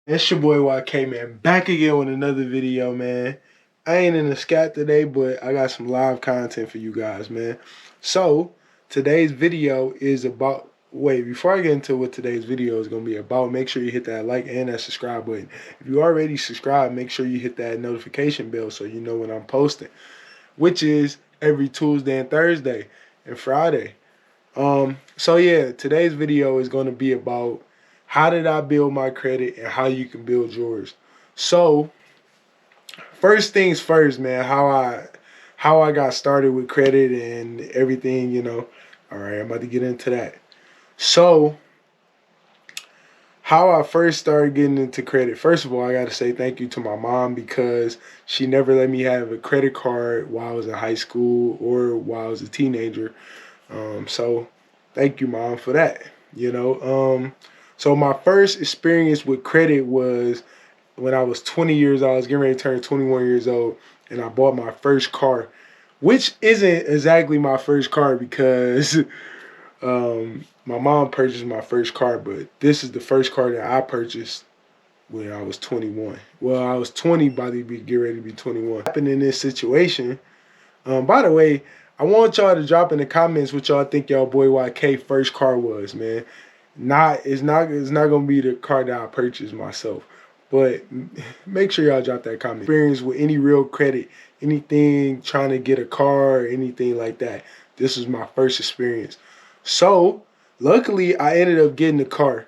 It's your boy YK, man, back again with another video, man. I ain't in the scat today, but I got some live content for you guys, man. So, today's video is about, wait, before I get into what today's video is going to be about, make sure you hit that like and that subscribe button. If you already subscribed, make sure you hit that notification bell so you know when I'm posting, which is every Tuesday and Thursday and Friday. So yeah, today's video is going to be about how did I build my credit and how you can build yours. So first things first, man, how I got started with credit and everything, All right, I'm about to get into that. So how I first started getting into credit. First of all, I got to say thank you to my mom because she never let me have a credit card while I was in high school or while I was a teenager. So thank you, Mom, for that. So my first experience with credit was when I was 20 years old. I was getting ready to turn 21 years old, and I bought my first car, which isn't exactly my first car because my mom purchased my first car, but this is the first car that I purchased when I was 21. Well, I was 20 by the get ready to be 21. What happened in this situation? By the way, I want y'all to drop in the comments what y'all think y'all boy YK first car was, man. It's not gonna be the car that I purchased myself, but make sure y'all drop that comment. Experience with any real credit, anything trying to get a car, or anything like that. This was my first experience. So luckily, I ended up getting the car.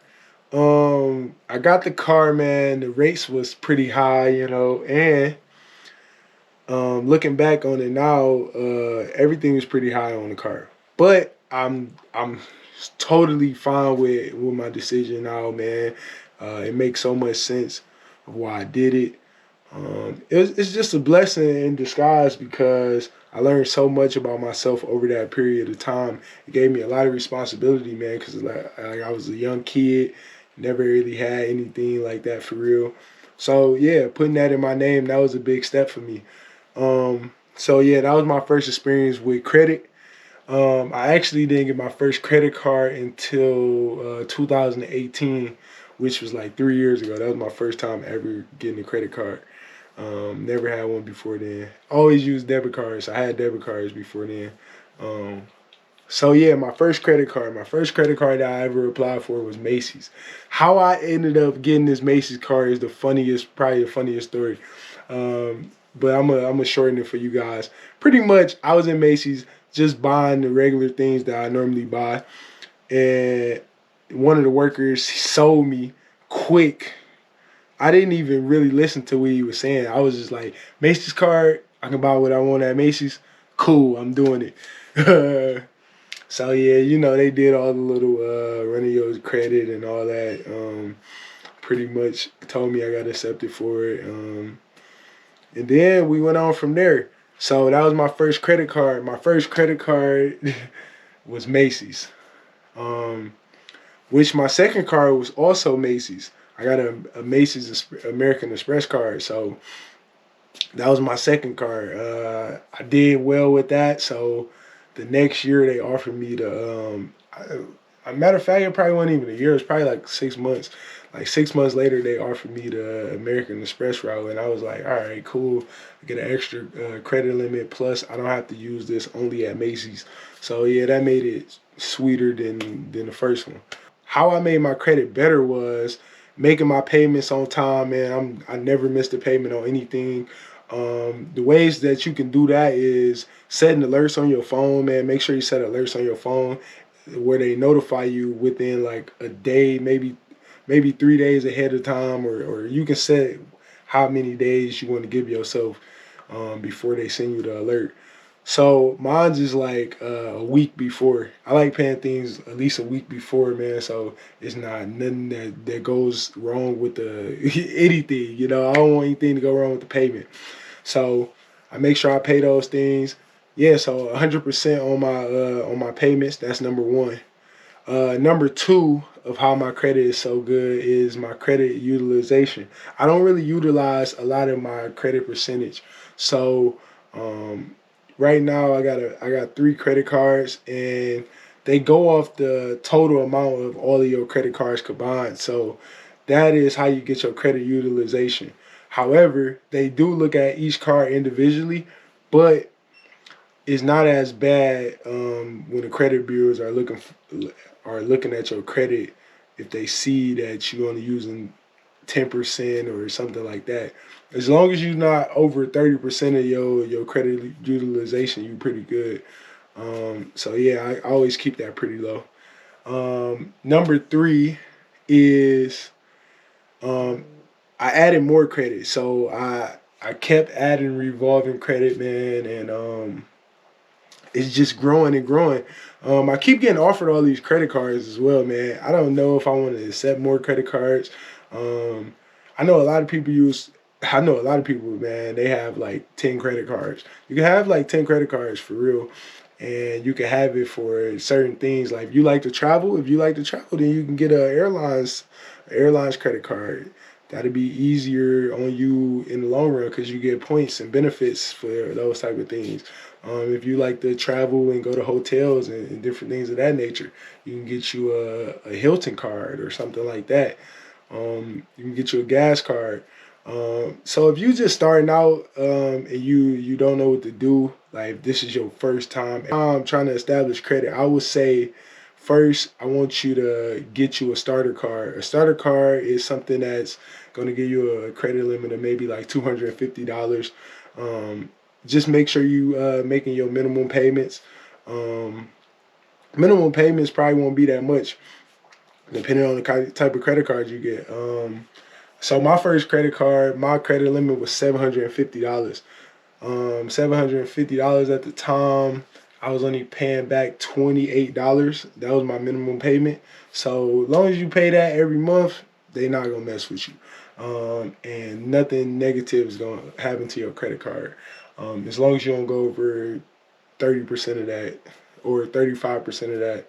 I got the car, man. The rates was pretty high, and looking back on it now, everything was pretty high on the car. But I'm totally fine with my decision now, man. It makes so much sense of why I did it. It's just a blessing in disguise because I learned so much about myself over that period of time. It gave me a lot of responsibility, man, because like I was a young kid, never really had anything like that for real. So yeah, putting that in my name, that was a big step for me. So yeah, that was my first experience with credit. I actually didn't get my first credit card until 2018, which was like 3 years ago. That was my first time ever getting a credit card. Never had one before then. Always used debit cards. I had debit cards before then. So yeah, my first credit card that I ever applied for was Macy's. How I ended up getting this Macy's card is probably the funniest story. But I'm gonna shorten it for you guys. Pretty much, I was in Macy's just buying the regular things that I normally buy, and one of the workers sold me quick. I didn't even really listen to what he was saying. I was just like, Macy's card, I can buy what I want at Macy's. Cool, I'm doing it. So yeah, they did all the little running your credit and all that. Pretty much told me I got accepted for it. And then we went on from there. So that was my first credit card. My first credit card was Macy's. Which my second card was also Macy's. I got a Macy's American Express card. So that was my second card. I did well with that. So the next year they offered me a matter of fact, it probably wasn't even a year. It was probably like 6 months. Like 6 months later, they offered me the American Express route, and I was like, all right, cool. I get an extra credit limit, plus I don't have to use this only at Macy's. So yeah, that made it sweeter than the first one. How I made my credit better was making my payments on time, man. I never missed a payment on anything. The ways that you can do that is setting alerts on your phone, man. Make sure you set alerts on your phone where they notify you within like a day, maybe 3 days ahead of time, or you can set how many days you want to give yourself before they send you the alert. So mine's is like a week before. I like paying things at least a week before, man. So it's not nothing that goes wrong with the anything. I don't want anything to go wrong with the payment. So I make sure I pay those things. Yeah, so 100% on my payments. That's number one. Number two of how my credit is so good is my credit utilization. I don't really utilize a lot of my credit percentage. So right now I got 3 credit cards, and they go off the total amount of all of your credit cards combined. So that is how you get your credit utilization. However, they do look at each card individually, but it's not as bad when the credit bureaus are looking at your credit if they see that you're only using 10% or something like that. As long as you're not over 30% of your credit utilization, you're pretty good. So yeah, I always keep that pretty low. Number three is um, I added more credit. So I kept adding revolving credit, man, and it's just growing and growing. I keep getting offered all these credit cards as well, man. I don't know if I want to accept more credit cards. Um, I know a lot of people use. I know a lot of people, man. They have like 10 credit cards. You can have like 10 credit cards for real, and you can have it for certain things. Like if you like to travel, then you can get a airlines credit card. That'll be easier on you in the long run because you get points and benefits for those type of things. If you like to travel and go to hotels and different things of that nature, you can get you a Hilton card or something like that. You can get you a gas card. So if you just starting out and you don't know what to do, like if this is your first time trying to establish credit, I would say first I want you to get you a starter card. A starter card is something that's going to give you a credit limit of maybe like $250. Um, just make sure you making your minimum payments. Um, Minimum payments probably won't be that much depending on the type of credit card you get. So my first credit card, my credit limit was $750. $750 at the time. I was only paying back $28. That was my minimum payment. So as long as you pay that every month, they not gonna mess with you. And nothing negative is gonna happen to your credit card. As long as you don't go over 30% of that or 35% of that.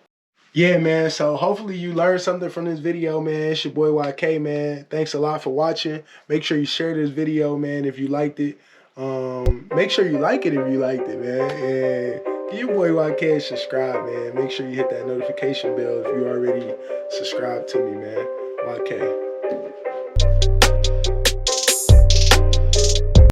Yeah, man. So hopefully you learned something from this video, man. It's your boy YK, man. Thanks a lot for watching. Make sure you share this video, man, if you liked it. Make sure you like it if you liked it, man. And give your boy YK a subscribe, man. Make sure you hit that notification bell if you already subscribed to me, man. YK.